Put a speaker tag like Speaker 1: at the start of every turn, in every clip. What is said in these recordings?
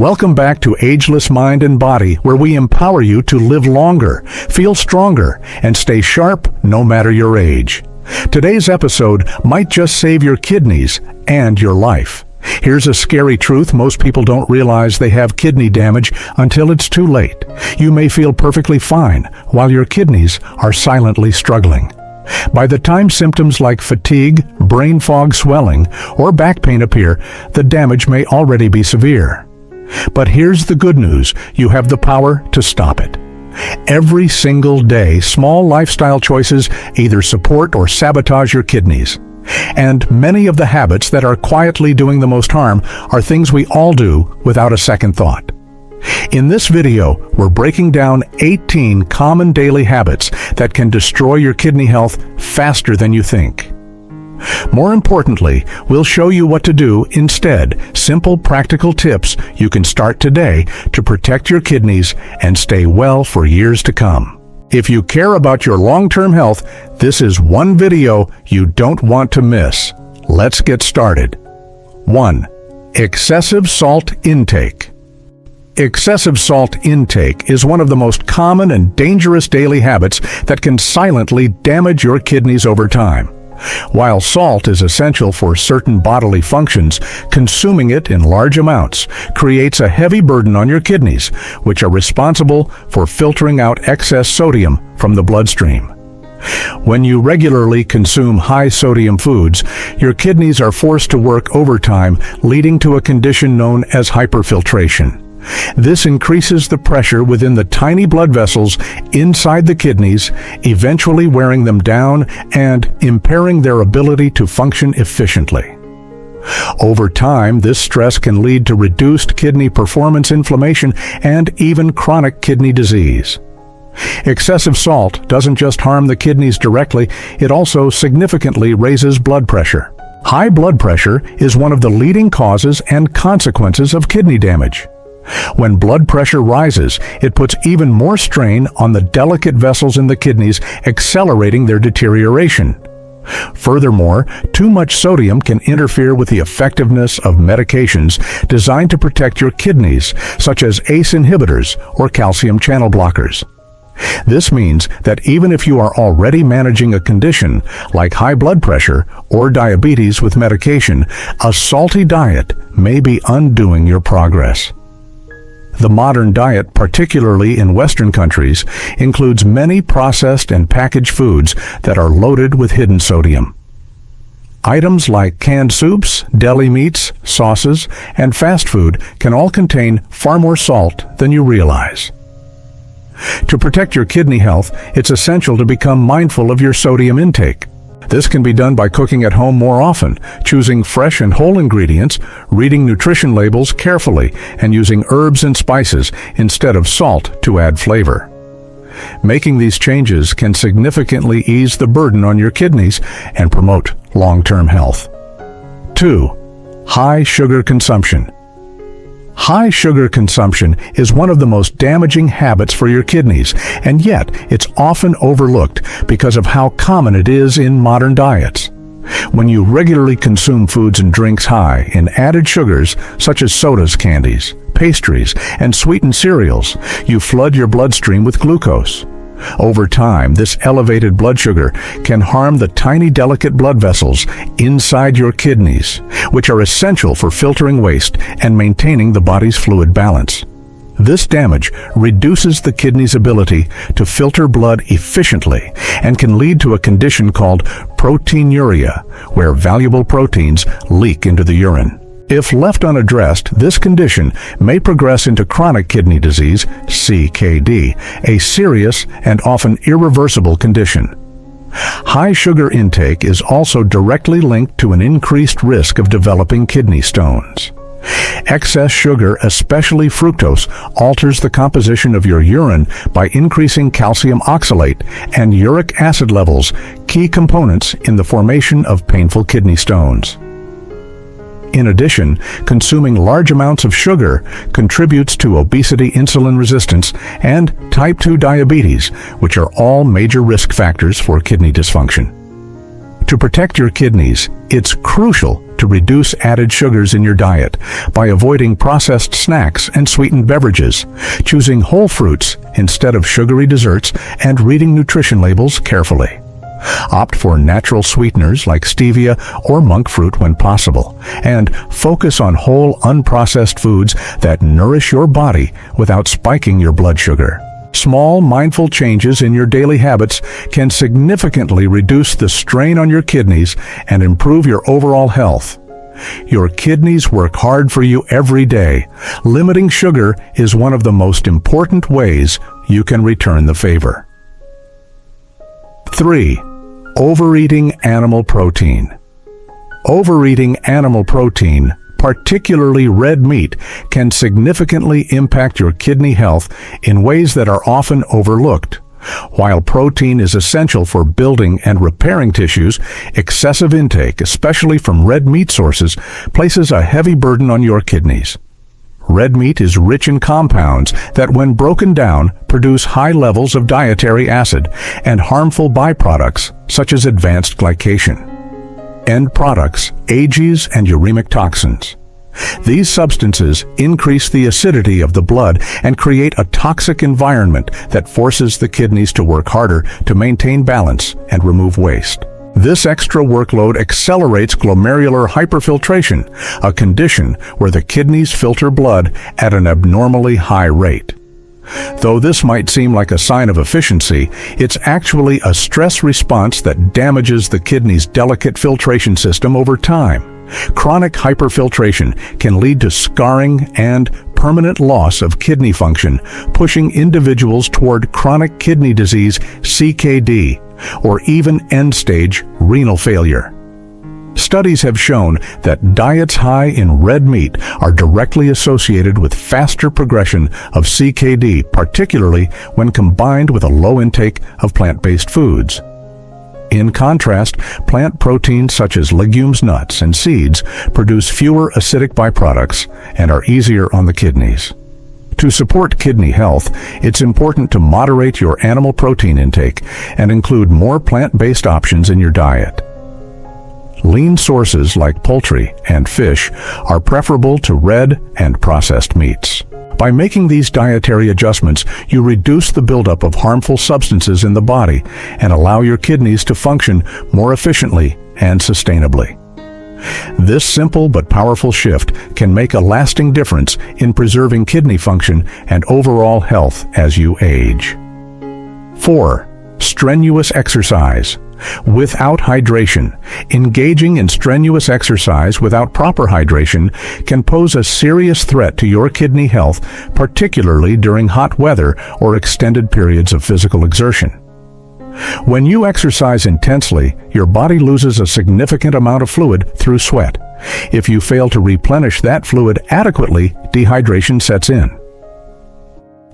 Speaker 1: Welcome back to Ageless Mind and Body, where we empower you to live longer, feel stronger, and stay sharp no matter your age. Today's episode might just save your kidneys and your life. Here's a scary truth: most people don't realize they have kidney damage until it's too late. You may feel perfectly fine while your kidneys are silently struggling. By the time symptoms like fatigue, brain fog, swelling, or back pain appear, the damage may already be severe. But here's the good news: you have the power to stop it. Every single day, small lifestyle choices either support or sabotage your kidneys. And many of the habits that are quietly doing the most harm are things we all do without a second thought. In this video, we're breaking down 18 common daily habits that can destroy your kidney health faster than you think. More importantly, we'll show you what to do instead. Simple, practical tips you can start today to protect your kidneys and stay well for years to come. If you care about your long-term health, this is one video you don't want to miss. Let's get started. 1. Excessive salt intake. Excessive salt intake is one of the most common and dangerous daily habits that can silently damage your kidneys over time. While salt is essential for certain bodily functions, consuming it in large amounts creates a heavy burden on your kidneys, which are responsible for filtering out excess sodium from the bloodstream. When you regularly consume high-sodium foods, your kidneys are forced to work overtime, leading to a condition known as hyperfiltration. This increases the pressure within the tiny blood vessels inside the kidneys, eventually wearing them down and impairing their ability to function efficiently. Over time, this stress can lead to reduced kidney performance, inflammation, and even chronic kidney disease. Excessive salt doesn't just harm the kidneys directly, it also significantly raises blood pressure. High blood pressure is one of the leading causes and consequences of kidney damage. When blood pressure rises, it puts even more strain on the delicate vessels in the kidneys, accelerating their deterioration. Furthermore, too much sodium can interfere with the effectiveness of medications designed to protect your kidneys, such as ACE inhibitors or calcium channel blockers. This means that even if you are already managing a condition like high blood pressure or diabetes with medication, a salty diet may be undoing your progress. The modern diet, particularly in Western countries, includes many processed and packaged foods that are loaded with hidden sodium. Items like canned soups, deli meats, sauces, and fast food can all contain far more salt than you realize. To protect your kidney health, it's essential to become mindful of your sodium intake. This can be done by cooking at home more often, choosing fresh and whole ingredients, reading nutrition labels carefully, and using herbs and spices instead of salt to add flavor. Making these changes can significantly ease the burden on your kidneys and promote long-term health. 2. High sugar consumption. High sugar consumption is one of the most damaging habits for your kidneys, and yet it's often overlooked because of how common it is in modern diets. When you regularly consume foods and drinks high in added sugars, such as sodas, candies, pastries, and sweetened cereals, you flood your bloodstream with glucose. Over time, this elevated blood sugar can harm the tiny delicate blood vessels inside your kidneys, which are essential for filtering waste and maintaining the body's fluid balance. This damage reduces the kidney's ability to filter blood efficiently and can lead to a condition called proteinuria, where valuable proteins leak into the urine. If left unaddressed, this condition may progress into chronic kidney disease, CKD, a serious and often irreversible condition. High sugar intake is also directly linked to an increased risk of developing kidney stones. Excess sugar, especially fructose, alters the composition of your urine by increasing calcium oxalate and uric acid levels, key components in the formation of painful kidney stones. In addition, consuming large amounts of sugar contributes to obesity, insulin resistance, and type 2 diabetes, which are all major risk factors for kidney dysfunction. To protect your kidneys, it's crucial to reduce added sugars in your diet by avoiding processed snacks and sweetened beverages, choosing whole fruits instead of sugary desserts, and reading nutrition labels carefully. Opt for natural sweeteners like stevia or monk fruit when possible, and focus on whole, unprocessed foods that nourish your body without spiking your blood sugar. Small, mindful changes in your daily habits can significantly reduce the strain on your kidneys and improve your overall health. Your kidneys work hard for you every day. Limiting sugar is one of the most important ways you can return the favor. 3. Overeating animal protein. Overeating animal protein, particularly red meat, can significantly impact your kidney health in ways that are often overlooked. While protein is essential for building and repairing tissues, excessive intake, especially from red meat sources, places a heavy burden on your kidneys. Red meat is rich in compounds that, when broken down, produce high levels of dietary acid and harmful byproducts such as advanced glycation. End products, ages, and uremic toxins. These substances increase the acidity of the blood and create a toxic environment that forces the kidneys to work harder to maintain balance and remove waste. This extra workload accelerates glomerular hyperfiltration, a condition where the kidneys filter blood at an abnormally high rate. Though this might seem like a sign of efficiency, it's actually a stress response that damages the kidney's delicate filtration system over time. Chronic hyperfiltration can lead to scarring and permanent loss of kidney function, pushing individuals toward chronic kidney disease, CKD, or even end-stage renal failure. Studies have shown that diets high in red meat are directly associated with faster progression of CKD, particularly when combined with a low intake of plant-based foods. In contrast, plant proteins such as legumes, nuts, and seeds produce fewer acidic byproducts and are easier on the kidneys. To support kidney health, it's important to moderate your animal protein intake and include more plant-based options in your diet. Lean sources like poultry and fish are preferable to red and processed meats. By making these dietary adjustments, you reduce the buildup of harmful substances in the body and allow your kidneys to function more efficiently and sustainably. This simple but powerful shift can make a lasting difference in preserving kidney function and overall health as you age. 4. Strenuous exercise. Without hydration, engaging in strenuous exercise without proper hydration can pose a serious threat to your kidney health, particularly during hot weather or extended periods of physical exertion. When you exercise intensely, your body loses a significant amount of fluid through sweat. If you fail to replenish that fluid adequately, dehydration sets in.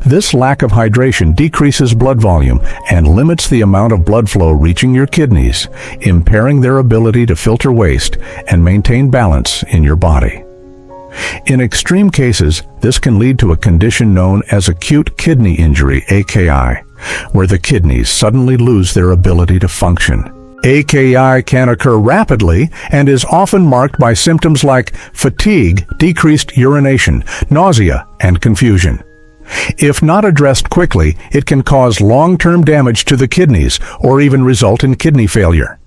Speaker 1: This lack of hydration decreases blood volume and limits the amount of blood flow reaching your kidneys, impairing their ability to filter waste and maintain balance in your body. In extreme cases, this can lead to a condition known as acute kidney injury, AKI, where the kidneys suddenly lose their ability to function. AKI can occur rapidly and is often marked by symptoms like fatigue, decreased urination, nausea, and confusion. If not addressed quickly, it can cause long-term damage to the kidneys or even result in kidney failure.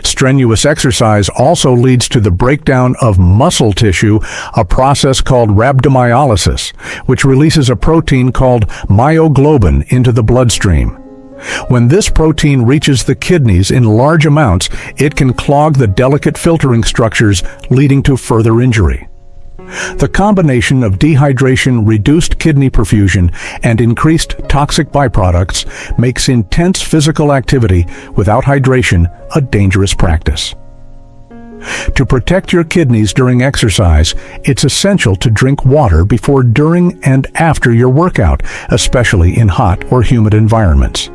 Speaker 1: Strenuous exercise also leads to the breakdown of muscle tissue, a process called rhabdomyolysis, which releases a protein called myoglobin into the bloodstream. When this protein reaches the kidneys in large amounts, it can clog the delicate filtering structures, leading to further injury. The combination of dehydration, reduced kidney perfusion, and increased toxic byproducts makes intense physical activity without hydration a dangerous practice. To protect your kidneys during exercise, it's essential to drink water before, during, and after your workout, especially in hot or humid environments.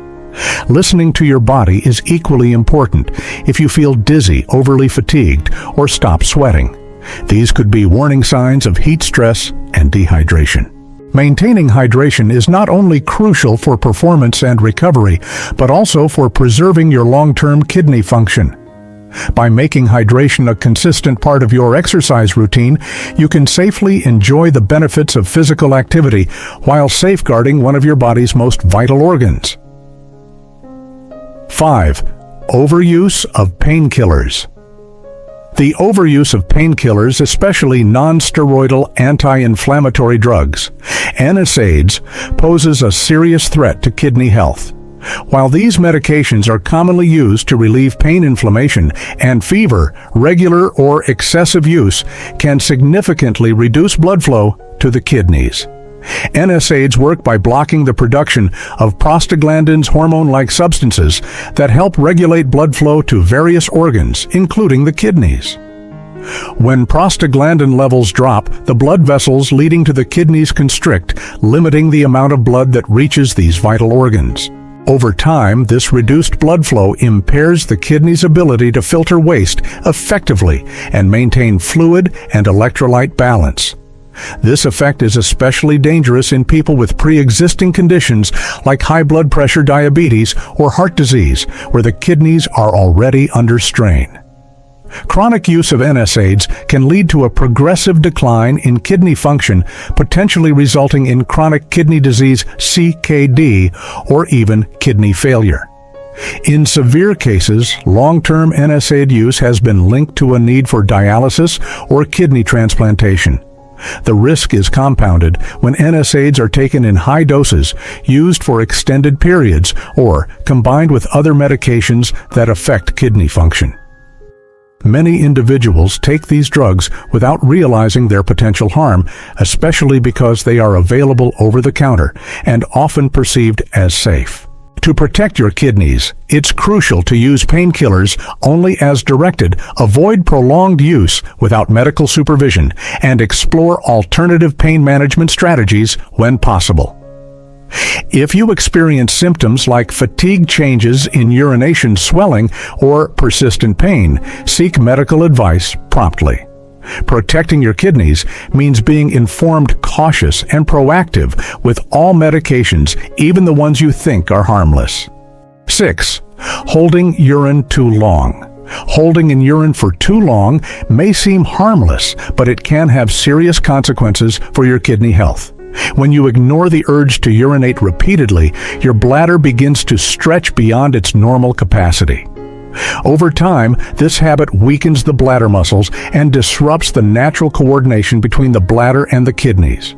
Speaker 1: Listening to your body is equally important if you feel dizzy, overly fatigued, or stop sweating. These could be warning signs of heat stress and dehydration. Maintaining hydration is not only crucial for performance and recovery, but also for preserving your long-term kidney function. By making hydration a consistent part of your exercise routine, you can safely enjoy the benefits of physical activity while safeguarding one of your body's most vital organs. 5. Overuse of painkillers. The overuse of painkillers, especially non-steroidal anti-inflammatory drugs, NSAIDs, poses a serious threat to kidney health. While these medications are commonly used to relieve pain, inflammation, and fever, regular or excessive use can significantly reduce blood flow to the kidneys. NSAIDs work by blocking the production of prostaglandins, hormone-like substances that help regulate blood flow to various organs, including the kidneys. When prostaglandin levels drop, the blood vessels leading to the kidneys constrict, limiting the amount of blood that reaches these vital organs. Over time, this reduced blood flow impairs the kidney's ability to filter waste effectively and maintain fluid and electrolyte balance. This effect is especially dangerous in people with pre-existing conditions like high blood pressure, diabetes, or heart disease, where the kidneys are already under strain. Chronic use of NSAIDs can lead to a progressive decline in kidney function, potentially resulting in chronic kidney disease (CKD) or even kidney failure. In severe cases, long-term NSAID use has been linked to a need for dialysis or kidney transplantation. The risk is compounded when NSAIDs are taken in high doses, used for extended periods, or combined with other medications that affect kidney function. Many individuals take these drugs without realizing their potential harm, especially because they are available over the counter and often perceived as safe. To protect your kidneys, it's crucial to use painkillers only as directed, avoid prolonged use without medical supervision, and explore alternative pain management strategies when possible. If you experience symptoms like fatigue, changes in urination, swelling, or persistent pain, seek medical advice promptly. Protecting your kidneys means being informed, cautious, and proactive with all medications, even the ones you think are harmless. 6. Holding urine too long. Holding in urine for too long may seem harmless, but it can have serious consequences for your kidney health. When you ignore the urge to urinate repeatedly, your bladder begins to stretch beyond its normal capacity. Over time, this habit weakens the bladder muscles and disrupts the natural coordination between the bladder and the kidneys.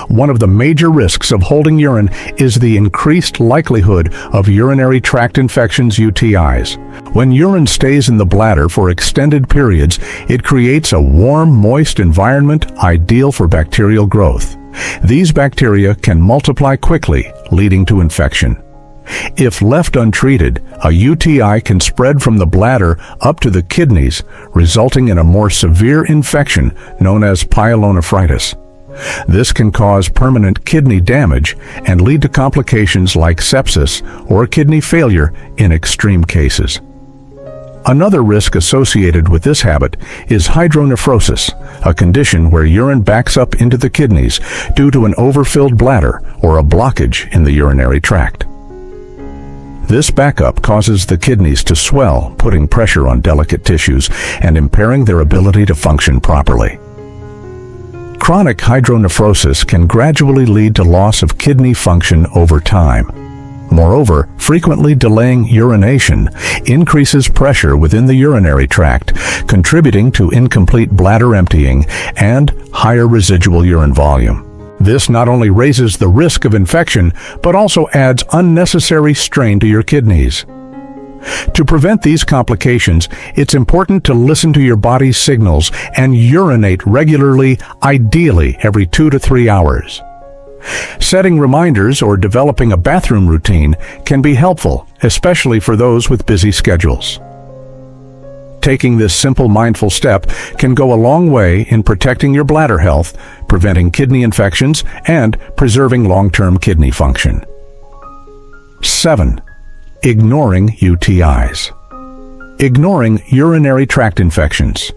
Speaker 1: One of the major risks of holding urine is the increased likelihood of urinary tract infections, UTIs. When urine stays in the bladder for extended periods, it creates a warm, moist environment ideal for bacterial growth. These bacteria can multiply quickly, leading to infection. If left untreated, a UTI can spread from the bladder up to the kidneys, resulting in a more severe infection known as pyelonephritis. This can cause permanent kidney damage and lead to complications like sepsis or kidney failure in extreme cases. Another risk associated with this habit is hydronephrosis, a condition where urine backs up into the kidneys due to an overfilled bladder or a blockage in the urinary tract. This backup causes the kidneys to swell, putting pressure on delicate tissues and impairing their ability to function properly. Chronic hydronephrosis can gradually lead to loss of kidney function over time. Moreover, frequently delaying urination increases pressure within the urinary tract, contributing to incomplete bladder emptying and higher residual urine volume. This not only raises the risk of infection, but also adds unnecessary strain to your kidneys. To prevent these complications, it's important to listen to your body's signals and urinate regularly, ideally every 2 to 3 hours. Setting reminders or developing a bathroom routine can be helpful, especially for those with busy schedules. Taking this simple mindful step can go a long way in protecting your bladder health, preventing kidney infections, and preserving long-term kidney function. 7. Ignoring UTIs. Ignoring urinary tract infections.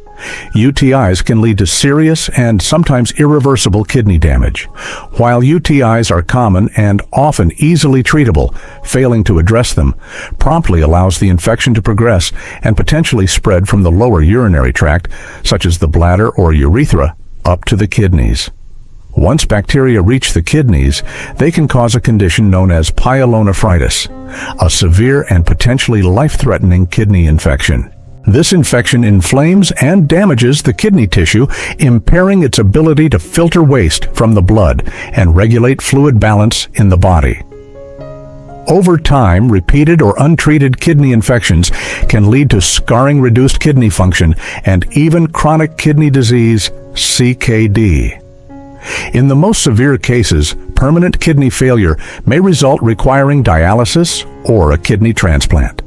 Speaker 1: UTIs can lead to serious and sometimes irreversible kidney damage. While UTIs are common and often easily treatable, failing to address them promptly allows the infection to progress and potentially spread from the lower urinary tract, such as the bladder or urethra, up to the kidneys. Once bacteria reach the kidneys, they can cause a condition known as pyelonephritis, a severe and potentially life-threatening kidney infection. This infection inflames and damages the kidney tissue, impairing its ability to filter waste from the blood and regulate fluid balance in the body. Over time, repeated or untreated kidney infections can lead to scarring, reduced kidney function, and even chronic kidney disease, CKD. In the most severe cases, permanent kidney failure may result requiring dialysis or a kidney transplant.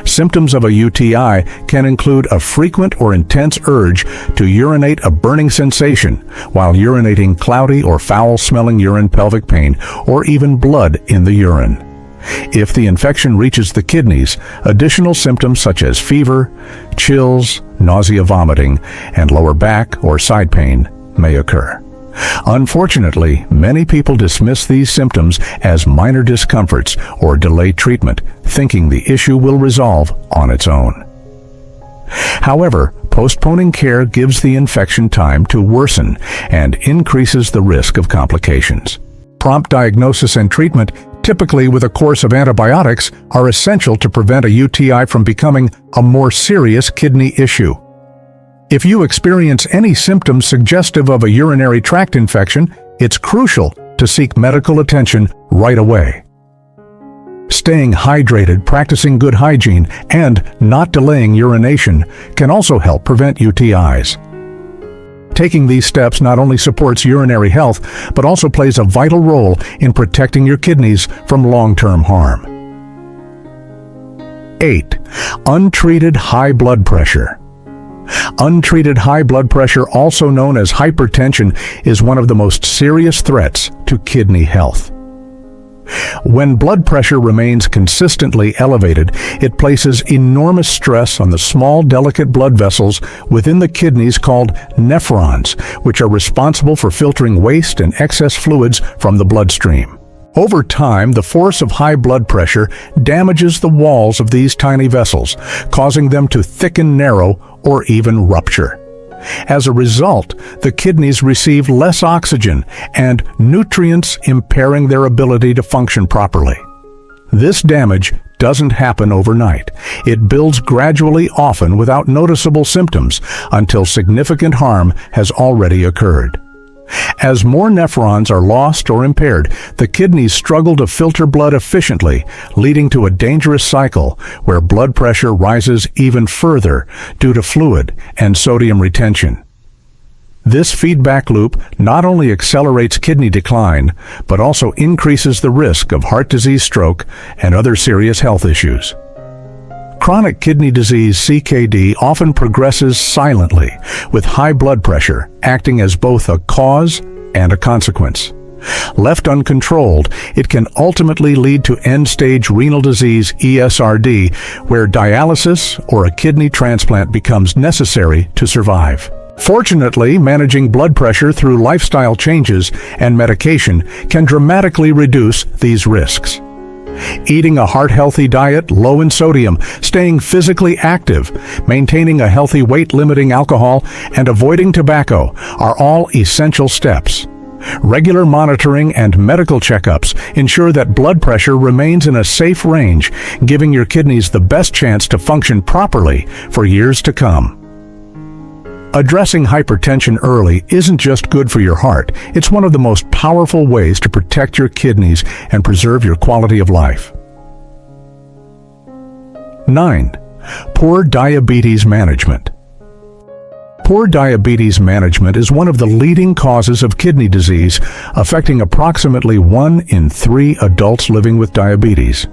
Speaker 1: Symptoms of a UTI can include a frequent or intense urge to urinate, a burning sensation while urinating, cloudy or foul-smelling urine, pelvic pain, or even blood in the urine. If the infection reaches the kidneys, additional symptoms such as fever, chills, nausea, vomiting, and lower back or side pain may occur. Unfortunately, many people dismiss these symptoms as minor discomforts or delay treatment, thinking the issue will resolve on its own. However, postponing care gives the infection time to worsen and increases the risk of complications. Prompt diagnosis and treatment, typically with a course of antibiotics, are essential to prevent a UTI from becoming a more serious kidney issue. If you experience any symptoms suggestive of a urinary tract infection, it's crucial to seek medical attention right away. Staying hydrated, practicing good hygiene, and not delaying urination can also help prevent UTIs. Taking these steps not only supports urinary health, but also plays a vital role in protecting your kidneys from long-term harm. 8. Untreated high blood pressure. Untreated high blood pressure, also known as hypertension, is one of the most serious threats to kidney health. When blood pressure remains consistently elevated, it places enormous stress on the small, delicate blood vessels within the kidneys called nephrons, which are responsible for filtering waste and excess fluids from the bloodstream. Over time, the force of high blood pressure damages the walls of these tiny vessels, causing them to thicken, narrow, or even rupture. As a result, the kidneys receive less oxygen and nutrients, impairing their ability to function properly. This damage doesn't happen overnight. It builds gradually, often without noticeable symptoms, until significant harm has already occurred. As more nephrons are lost or impaired, the kidneys struggle to filter blood efficiently, leading to a dangerous cycle where blood pressure rises even further due to fluid and sodium retention. This feedback loop not only accelerates kidney decline, but also increases the risk of heart disease, stroke, and other serious health issues. Chronic kidney disease, CKD, often progresses silently, with high blood pressure acting as both a cause and a consequence. Left uncontrolled, it can ultimately lead to end-stage renal disease, ESRD, where dialysis or a kidney transplant becomes necessary to survive. Fortunately, managing blood pressure through lifestyle changes and medication can dramatically reduce these risks. Eating a heart-healthy diet low in sodium, staying physically active, maintaining a healthy weight-limiting alcohol, and avoiding tobacco are all essential steps. Regular monitoring and medical checkups ensure that blood pressure remains in a safe range, giving your kidneys the best chance to function properly for years to come. Addressing hypertension early isn't just good for your heart, it's one of the most powerful ways to protect your kidneys and preserve your quality of life. 9. Poor diabetes management. Poor diabetes management is one of the leading causes of kidney disease, affecting approximately 1 in 3 adults living with diabetes.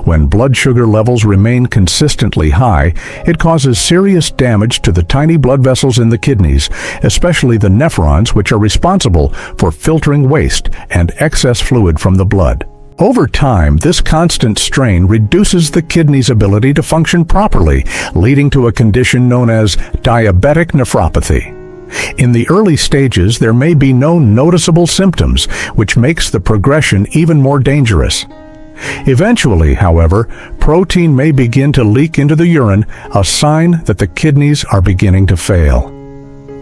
Speaker 1: When blood sugar levels remain consistently high, it causes serious damage to the tiny blood vessels in the kidneys, especially the nephrons, which are responsible for filtering waste and excess fluid from the blood. Over time, this constant strain reduces the kidney's ability to function properly, leading to a condition known as diabetic nephropathy. In the early stages, there may be no noticeable symptoms, which makes the progression even more dangerous. Eventually, however, protein may begin to leak into the urine, a sign that the kidneys are beginning to fail.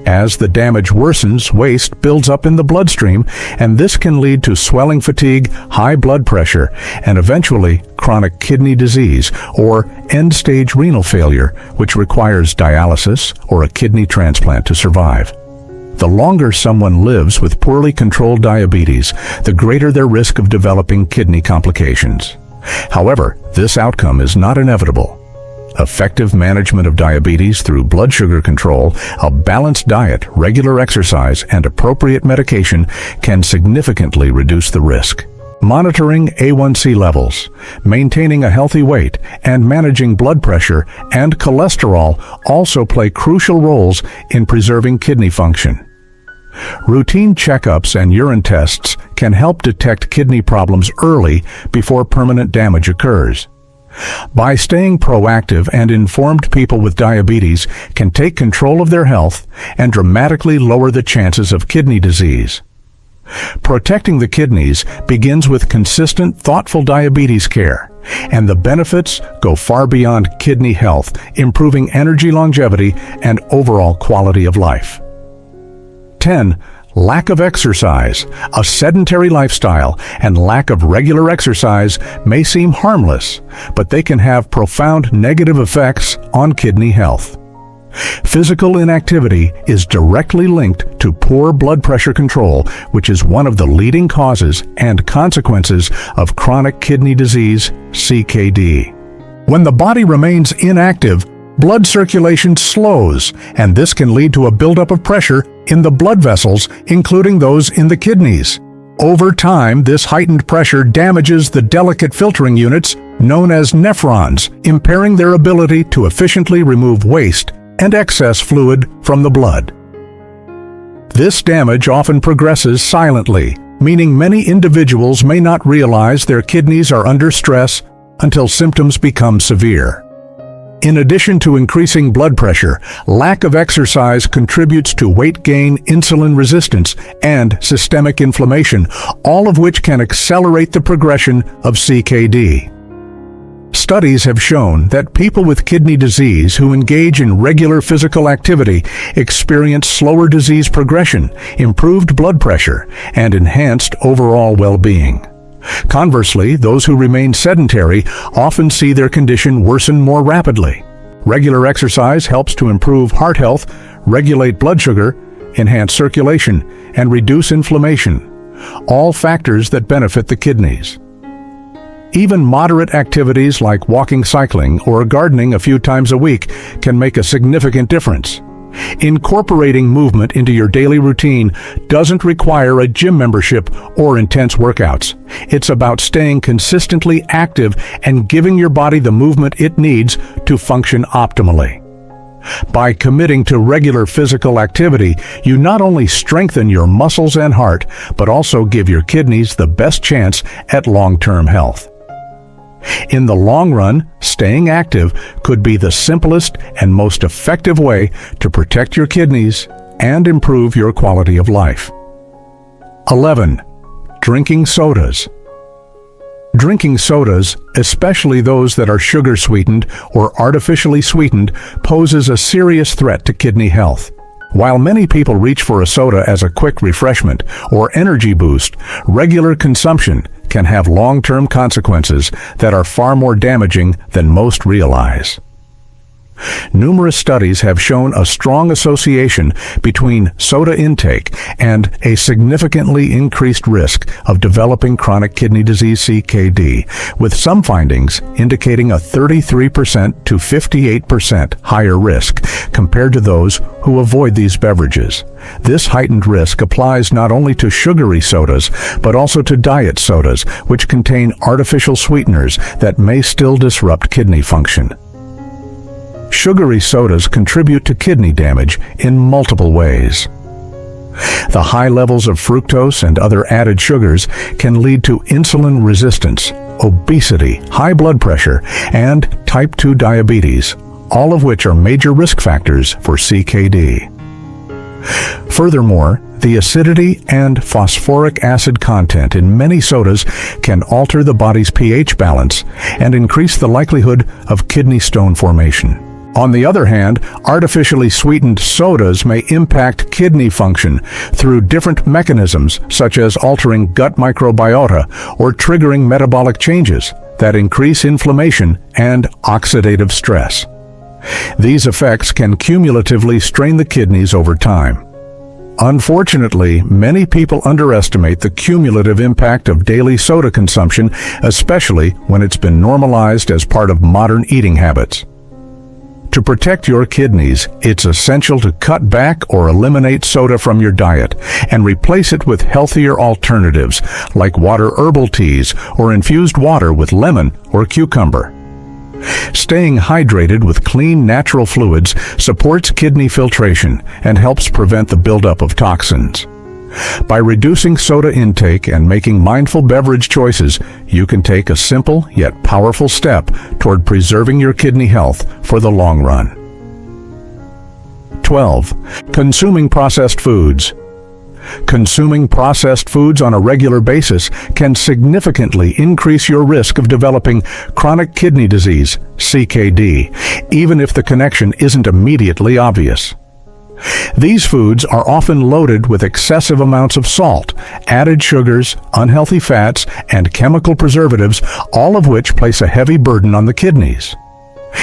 Speaker 1: As the damage worsens, waste builds up in the bloodstream, and this can lead to swelling fatigue, high blood pressure, and eventually chronic kidney disease or end-stage renal failure, which requires dialysis or a kidney transplant to survive. The longer someone lives with poorly controlled diabetes, the greater their risk of developing kidney complications. However, this outcome is not inevitable. Effective management of diabetes through blood sugar control, a balanced diet, regular exercise, and appropriate medication can significantly reduce the risk. Monitoring A1C levels, maintaining a healthy weight, and managing blood pressure and cholesterol also play crucial roles in preserving kidney function. Routine checkups and urine tests can help detect kidney problems early before permanent damage occurs. By staying proactive and informed, people with diabetes can take control of their health and dramatically lower the chances of kidney disease. Protecting the kidneys begins with consistent, thoughtful diabetes care, and the benefits go far beyond kidney health, improving energy longevity and overall quality of life. 10. Lack of exercise. A sedentary lifestyle and lack of regular exercise may seem harmless, but they can have profound negative effects on kidney health. Physical inactivity is directly linked to poor blood pressure control, which is one of the leading causes and consequences of chronic kidney disease, CKD. When the body remains inactive, blood circulation slows, and this can lead to a buildup of pressure in the blood vessels, including those in the kidneys. Over time, this heightened pressure damages the delicate filtering units known as nephrons, impairing their ability to efficiently remove waste and excess fluid from the blood. This damage often progresses silently, meaning many individuals may not realize their kidneys are under stress until symptoms become severe. In addition to increasing blood pressure, lack of exercise contributes to weight gain, insulin resistance, and systemic inflammation, all of which can accelerate the progression of CKD. Studies have shown that people with kidney disease who engage in regular physical activity experience slower disease progression, improved blood pressure, and enhanced overall well-being. Conversely, those who remain sedentary often see their condition worsen more rapidly. Regular exercise helps to improve heart health, regulate blood sugar, enhance circulation, and reduce inflammation, all factors that benefit the kidneys. Even moderate activities like walking, cycling, or gardening a few times a week can make a significant difference. Incorporating movement into your daily routine doesn't require a gym membership or intense workouts. It's about staying consistently active and giving your body the movement it needs to function optimally. By committing to regular physical activity, you not only strengthen your muscles and heart, but also give your kidneys the best chance at long-term health. In the long run, staying active could be the simplest and most effective way to protect your kidneys and improve your quality of life. 11. Drinking sodas. Drinking sodas, especially those that are sugar-sweetened or artificially sweetened, poses a serious threat to kidney health. While many people reach for a soda as a quick refreshment or energy boost, regular consumption can have long-term consequences that are far more damaging than most realize. Numerous studies have shown a strong association between soda intake and a significantly increased risk of developing chronic kidney disease CKD, with some findings indicating a 33% to 58% higher risk compared to those who avoid these beverages. This heightened risk applies not only to sugary sodas, but also to diet sodas, which contain artificial sweeteners that may still disrupt kidney function. Sugary sodas contribute to kidney damage in multiple ways. The high levels of fructose and other added sugars can lead to insulin resistance, obesity, high blood pressure, and type 2 diabetes, all of which are major risk factors for CKD. Furthermore, the acidity and phosphoric acid content in many sodas can alter the body's pH balance and increase the likelihood of kidney stone formation. On the other hand, artificially sweetened sodas may impact kidney function through different mechanisms, such as altering gut microbiota or triggering metabolic changes that increase inflammation and oxidative stress. These effects can cumulatively strain the kidneys over time. Unfortunately, many people underestimate the cumulative impact of daily soda consumption, especially when it's been normalized as part of modern eating habits. To protect your kidneys, it's essential to cut back or eliminate soda from your diet and replace it with healthier alternatives like water herbal teas or infused water with lemon or cucumber. Staying hydrated with clean natural fluids supports kidney filtration and helps prevent the buildup of toxins. By reducing soda intake and making mindful beverage choices, you can take a simple yet powerful step toward preserving your kidney health for the long run. 12. Consuming processed foods. Consuming processed foods on a regular basis can significantly increase your risk of developing chronic kidney disease, CKD, even if the connection isn't immediately obvious. These foods are often loaded with excessive amounts of salt, added sugars, unhealthy fats, and chemical preservatives, all of which place a heavy burden on the kidneys.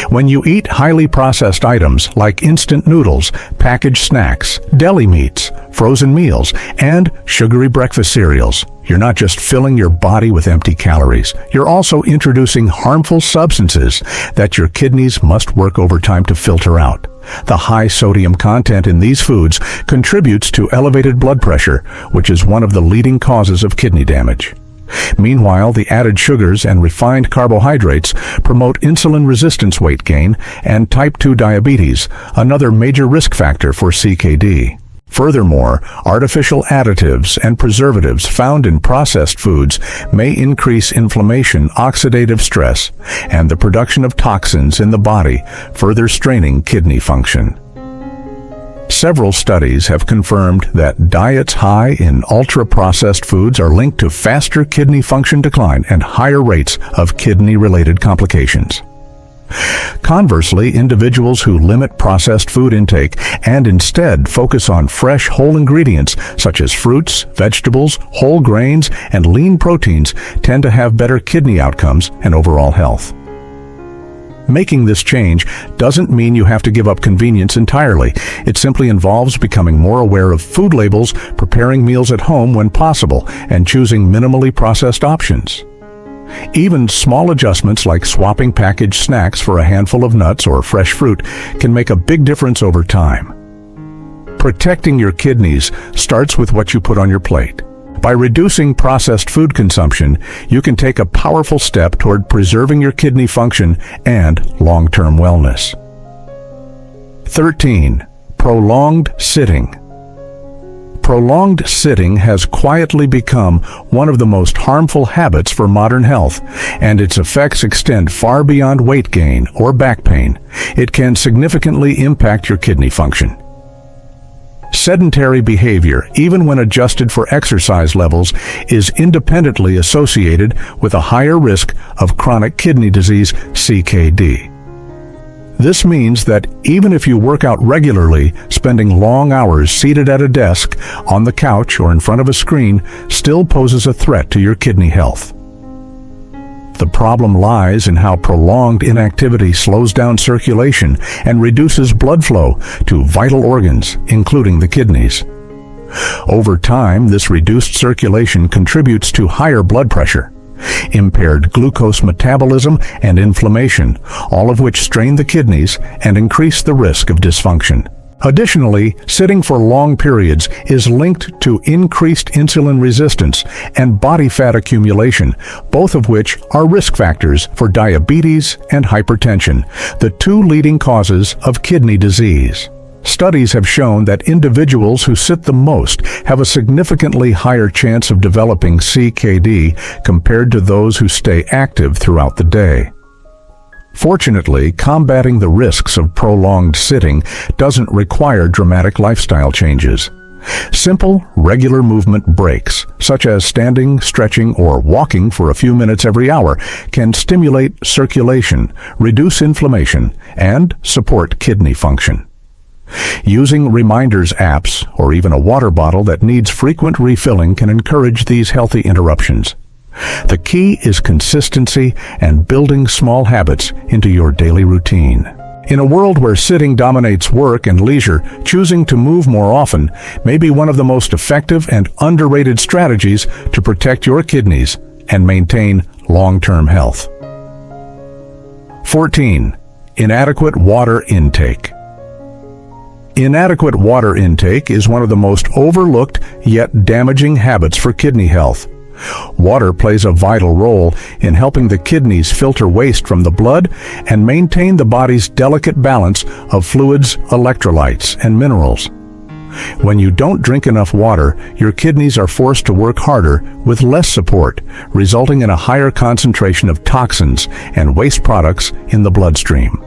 Speaker 1: When you eat highly processed items like instant noodles, packaged snacks, deli meats, frozen meals, and sugary breakfast cereals, you're not just filling your body with empty calories, you're also introducing harmful substances that your kidneys must work overtime to filter out. The high sodium content in these foods contributes to elevated blood pressure, which is one of the leading causes of kidney damage. Meanwhile, the added sugars and refined carbohydrates promote insulin resistance, weight gain, and type 2 diabetes, another major risk factor for CKD. Furthermore, artificial additives and preservatives found in processed foods may increase inflammation, oxidative stress, and the production of toxins in the body, further straining kidney function. Several studies have confirmed that diets high in ultra-processed foods are linked to faster kidney function decline and higher rates of kidney-related complications. Conversely, individuals who limit processed food intake and instead focus on fresh, whole ingredients such as fruits, vegetables, whole grains, and lean proteins tend to have better kidney outcomes and overall health. Making this change doesn't mean you have to give up convenience entirely. It simply involves becoming more aware of food labels, preparing meals at home when possible, and choosing minimally processed options. Even small adjustments like swapping packaged snacks for a handful of nuts or fresh fruit can make a big difference over time. Protecting your kidneys starts with what you put on your plate. By reducing processed food consumption, you can take a powerful step toward preserving your kidney function and long-term wellness. 13. Prolonged sitting. Prolonged sitting has quietly become one of the most harmful habits for modern health, and its effects extend far beyond weight gain or back pain. It can significantly impact your kidney function. Sedentary behavior, even when adjusted for exercise levels, is independently associated with a higher risk of chronic kidney disease, CKD. This means that even if you work out regularly, spending long hours seated at a desk, on the couch, or in front of a screen still poses a threat to your kidney health. The problem lies in how prolonged inactivity slows down circulation and reduces blood flow to vital organs, including the kidneys. Over time, this reduced circulation contributes to higher blood pressure, impaired glucose metabolism, and inflammation, all of which strain the kidneys and increase the risk of dysfunction. Additionally, sitting for long periods is linked to increased insulin resistance and body fat accumulation, both of which are risk factors for diabetes and hypertension, the two leading causes of kidney disease. Studies have shown that individuals who sit the most have a significantly higher chance of developing CKD compared to those who stay active throughout the day. Fortunately, combating the risks of prolonged sitting doesn't require dramatic lifestyle changes. Simple, regular movement breaks, such as standing, stretching, or walking for a few minutes every hour, can stimulate circulation, reduce inflammation, and support kidney function. Using reminders apps or even a water bottle that needs frequent refilling can encourage these healthy interruptions. The key is consistency and building small habits into your daily routine. In a world where sitting dominates work and leisure, choosing to move more often may be one of the most effective and underrated strategies to protect your kidneys and maintain long-term health. 14. Inadequate water intake. Inadequate water intake is one of the most overlooked yet damaging habits for kidney health. Water plays a vital role in helping the kidneys filter waste from the blood and maintain the body's delicate balance of fluids, electrolytes, and minerals. When you don't drink enough water, your kidneys are forced to work harder with less support, resulting in a higher concentration of toxins and waste products in the bloodstream.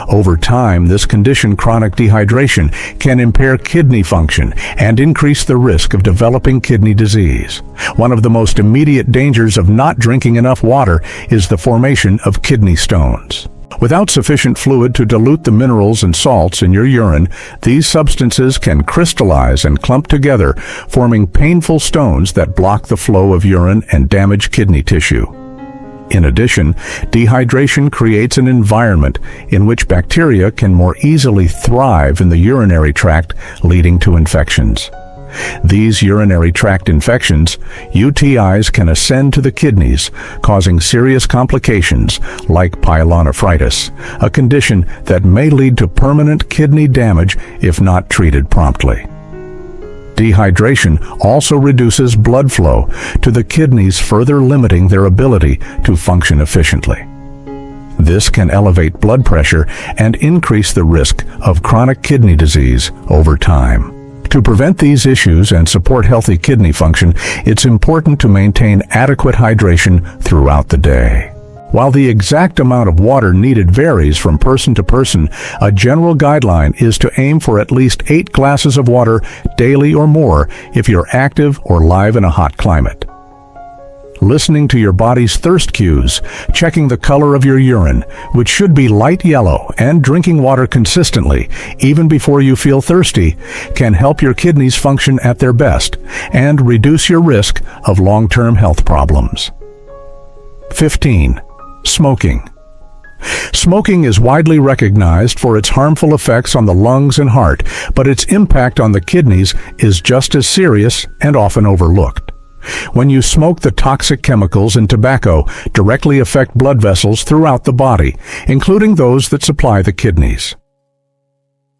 Speaker 1: Over time, this condition, chronic dehydration, can impair kidney function and increase the risk of developing kidney disease. One of the most immediate dangers of not drinking enough water is the formation of kidney stones. Without sufficient fluid to dilute the minerals and salts in your urine, these substances can crystallize and clump together, forming painful stones that block the flow of urine and damage kidney tissue. In addition, dehydration creates an environment in which bacteria can more easily thrive in the urinary tract, leading to infections. These urinary tract infections, UTIs, can ascend to the kidneys, causing serious complications like pyelonephritis, a condition that may lead to permanent kidney damage if not treated promptly. Dehydration also reduces blood flow to the kidneys, further limiting their ability to function efficiently. This can elevate blood pressure and increase the risk of chronic kidney disease over time. To prevent these issues and support healthy kidney function, it's important to maintain adequate hydration throughout the day. While the exact amount of water needed varies from person to person, a general guideline is to aim for at least 8 glasses of water daily or more if you're active or live in a hot climate. Listening to your body's thirst cues, checking the color of your urine, which should be light yellow, and drinking water consistently, even before you feel thirsty, can help your kidneys function at their best and reduce your risk of long-term health problems. 15. Smoking. Smoking is widely recognized for its harmful effects on the lungs and heart, but its impact on the kidneys is just as serious and often overlooked. When you smoke, the toxic chemicals in tobacco directly affect blood vessels throughout the body, including those that supply the kidneys.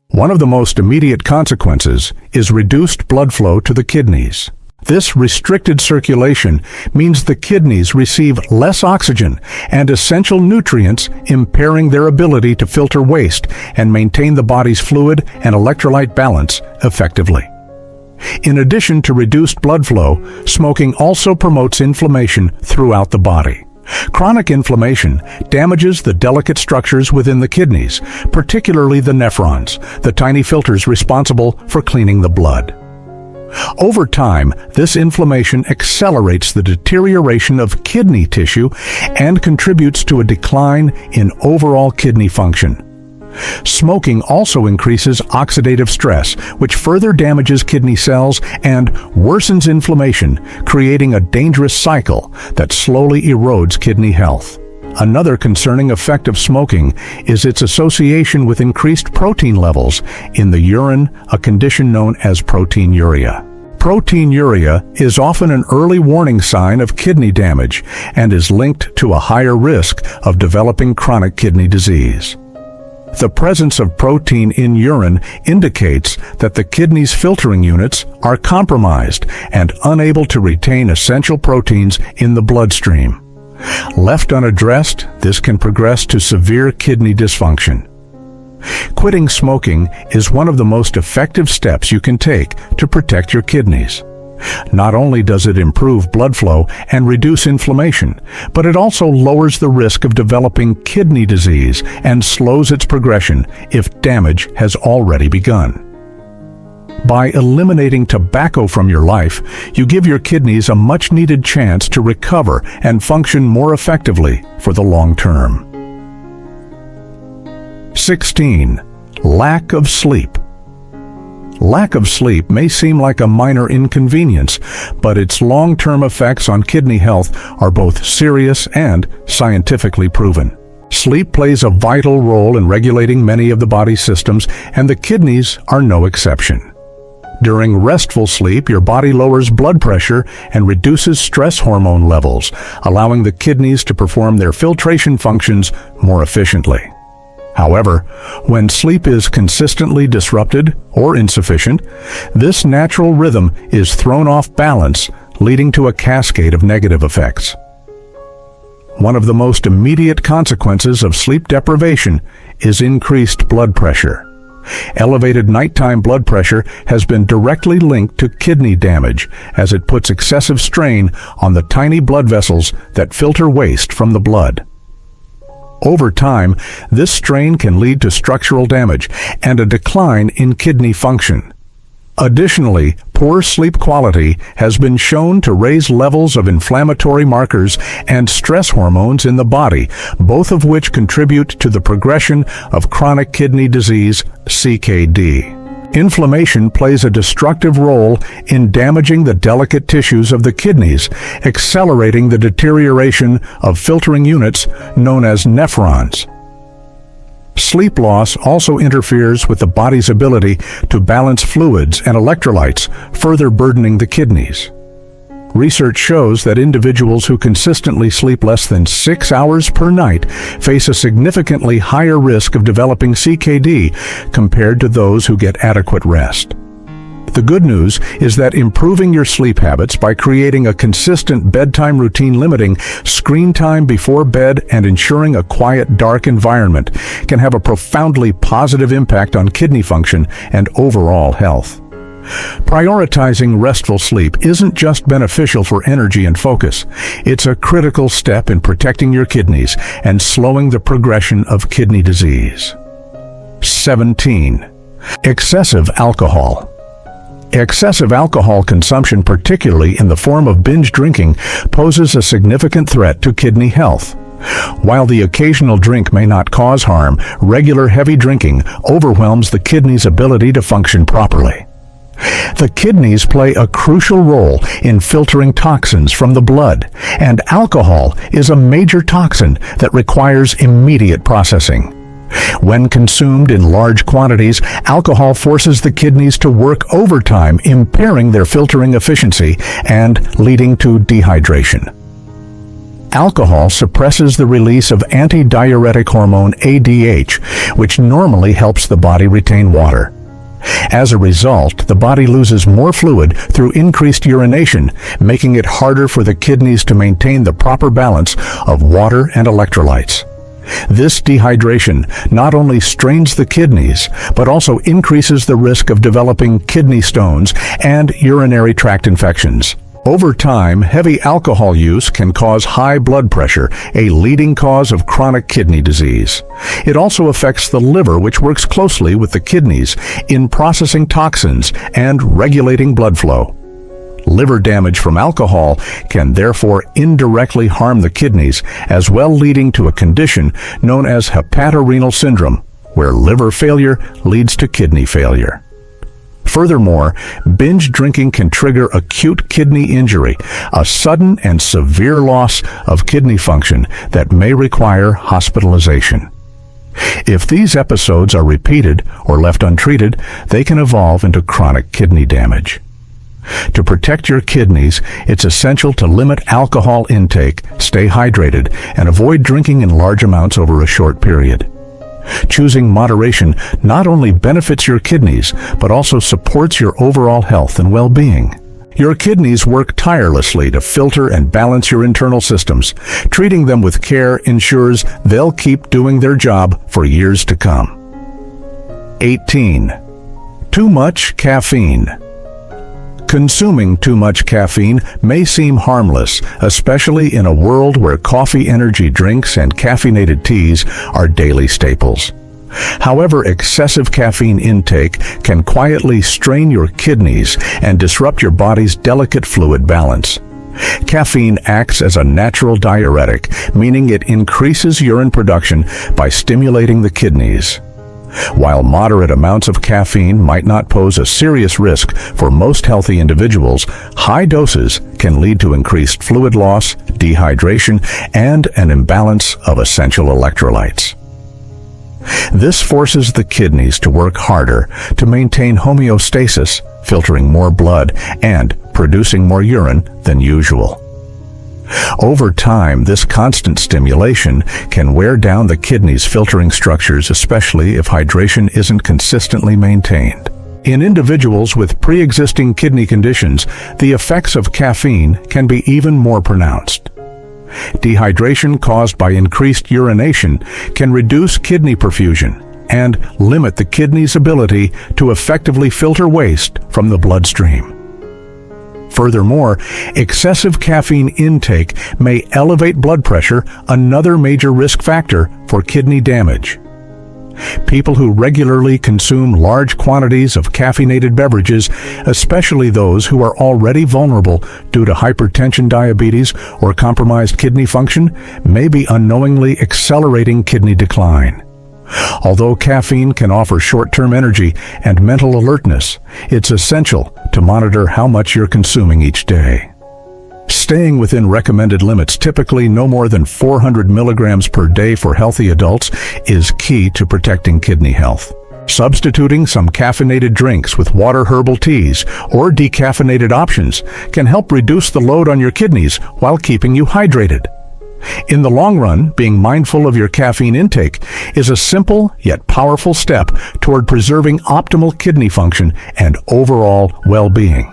Speaker 1: One of the most immediate consequences is reduced blood flow to the kidneys. This restricted circulation means the kidneys receive less oxygen and essential nutrients, impairing their ability to filter waste and maintain the body's fluid and electrolyte balance effectively. In addition to reduced blood flow, smoking also promotes inflammation throughout the body. Chronic inflammation damages the delicate structures within the kidneys, particularly the nephrons, the tiny filters responsible for cleaning the blood. Over time, this inflammation accelerates the deterioration of kidney tissue and contributes to a decline in overall kidney function. Smoking also increases oxidative stress, which further damages kidney cells and worsens inflammation, creating a dangerous cycle that slowly erodes kidney health. Another concerning effect of smoking is its association with increased protein levels in the urine, a condition known as proteinuria. Proteinuria is often an early warning sign of kidney damage and is linked to a higher risk of developing chronic kidney disease. The presence of protein in urine indicates that the kidney's filtering units are compromised and unable to retain essential proteins in the bloodstream. Left unaddressed, this can progress to severe kidney dysfunction. Quitting smoking is one of the most effective steps you can take to protect your kidneys. Not only does it improve blood flow and reduce inflammation, but it also lowers the risk of developing kidney disease and slows its progression if damage has already begun. By eliminating tobacco from your life, you give your kidneys a much-needed chance to recover and function more effectively for the long term. 16. Lack of sleep. Lack of sleep may seem like a minor inconvenience, but its long-term effects on kidney health are both serious and scientifically proven. Sleep plays a vital role in regulating many of the body's systems, and the kidneys are no exception. During restful sleep, your body lowers blood pressure and reduces stress hormone levels, allowing the kidneys to perform their filtration functions more efficiently. However, when sleep is consistently disrupted or insufficient, this natural rhythm is thrown off balance, leading to a cascade of negative effects. One of the most immediate consequences of sleep deprivation is increased blood pressure. Elevated nighttime blood pressure has been directly linked to kidney damage, as it puts excessive strain on the tiny blood vessels that filter waste from the blood. Over time, this strain can lead to structural damage and a decline in kidney function. Additionally, poor sleep quality has been shown to raise levels of inflammatory markers and stress hormones in the body, both of which contribute to the progression of chronic kidney disease, CKD. Inflammation plays a destructive role in damaging the delicate tissues of the kidneys, accelerating the deterioration of filtering units known as nephrons. Sleep loss also interferes with the body's ability to balance fluids and electrolytes, further burdening the kidneys. Research shows that individuals who consistently sleep less than 6 hours per night face a significantly higher risk of developing CKD compared to those who get adequate rest. The good news is that improving your sleep habits by creating a consistent bedtime routine, limiting screen time before bed, and ensuring a quiet, dark environment can have a profoundly positive impact on kidney function and overall health. Prioritizing restful sleep isn't just beneficial for energy and focus. It's a critical step in protecting your kidneys and slowing the progression of kidney disease. 17. Excessive alcohol. Excessive alcohol consumption, particularly in the form of binge drinking, poses a significant threat to kidney health. While the occasional drink may not cause harm, regular heavy drinking overwhelms the kidney's ability to function properly. The kidneys play a crucial role in filtering toxins from the blood, and alcohol is a major toxin that requires immediate processing. When consumed in large quantities, alcohol forces the kidneys to work overtime, impairing their filtering efficiency and leading to dehydration. Alcohol suppresses the release of antidiuretic hormone ADH, which normally helps the body retain water. As a result, the body loses more fluid through increased urination, making it harder for the kidneys to maintain the proper balance of water and electrolytes. This dehydration not only strains the kidneys, but also increases the risk of developing kidney stones and urinary tract infections. Over time, heavy alcohol use can cause high blood pressure, a leading cause of chronic kidney disease. It also affects the liver, which works closely with the kidneys in processing toxins and regulating blood flow. Liver damage from alcohol can therefore indirectly harm the kidneys, as well leading to a condition known as hepatorenal syndrome, where liver failure leads to kidney failure. Furthermore, binge drinking can trigger acute kidney injury, a sudden and severe loss of kidney function that may require hospitalization. If these episodes are repeated or left untreated, they can evolve into chronic kidney damage. To protect your kidneys, it's essential to limit alcohol intake, stay hydrated, and avoid drinking in large amounts over a short period. Choosing moderation not only benefits your kidneys, but also supports your overall health and well-being. Your kidneys work tirelessly to filter and balance your internal systems. Treating them with care ensures they'll keep doing their job for years to come. 18. Too much caffeine. Consuming too much caffeine may seem harmless, especially in a world where coffee energy drinks and caffeinated teas are daily staples. However, excessive caffeine intake can quietly strain your kidneys and disrupt your body's delicate fluid balance. Caffeine acts as a natural diuretic, meaning it increases urine production by stimulating the kidneys. While moderate amounts of caffeine might not pose a serious risk for most healthy individuals, high doses can lead to increased fluid loss, dehydration, and an imbalance of essential electrolytes. This forces the kidneys to work harder to maintain homeostasis, filtering more blood and producing more urine than usual. Over time, this constant stimulation can wear down the kidney's filtering structures, especially if hydration isn't consistently maintained. In individuals with pre-existing kidney conditions, the effects of caffeine can be even more pronounced. Dehydration caused by increased urination can reduce kidney perfusion and limit the kidney's ability to effectively filter waste from the bloodstream. Furthermore, excessive caffeine intake may elevate blood pressure, another major risk factor for kidney damage. People who regularly consume large quantities of caffeinated beverages, especially those who are already vulnerable due to hypertension, diabetes, or compromised kidney function, may be unknowingly accelerating kidney decline. Although caffeine can offer short-term energy and mental alertness, it's essential to monitor how much you're consuming each day. Staying within recommended limits, typically no more than 400 milligrams per day for healthy adults, is key to protecting kidney health. Substituting some caffeinated drinks with water herbal teas or decaffeinated options can help reduce the load on your kidneys while keeping you hydrated. In the long run, being mindful of your caffeine intake is a simple yet powerful step toward preserving optimal kidney function and overall well-being.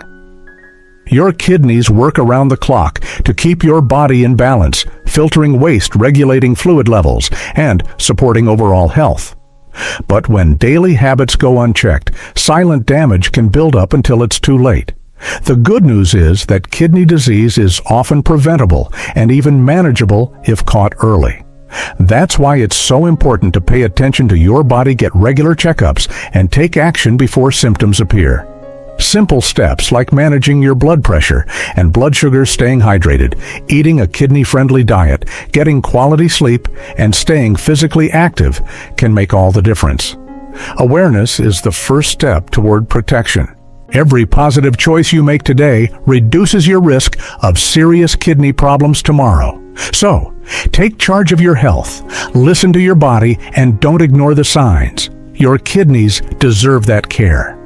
Speaker 1: Your kidneys work around the clock to keep your body in balance, filtering waste, regulating fluid levels, and supporting overall health. But when daily habits go unchecked, silent damage can build up until it's too late. The good news is that kidney disease is often preventable and even manageable if caught early. That's why it's so important to pay attention to your body, get regular checkups, and take action before symptoms appear. Simple steps like managing your blood pressure and blood sugar, staying hydrated, eating a kidney-friendly diet, getting quality sleep, and staying physically active can make all the difference. Awareness is the first step toward protection. Every positive choice you make today reduces your risk of serious kidney problems tomorrow. So, take charge of your health, listen to your body, and don't ignore the signs. Your kidneys deserve that care.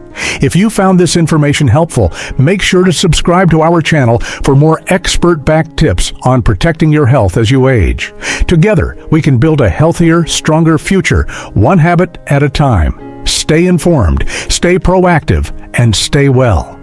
Speaker 1: If you found this information helpful, make sure to subscribe to our channel for more expert-backed tips on protecting your health as you age. Together, we can build a healthier, stronger future, one habit at a time. Stay informed, stay proactive, and stay well.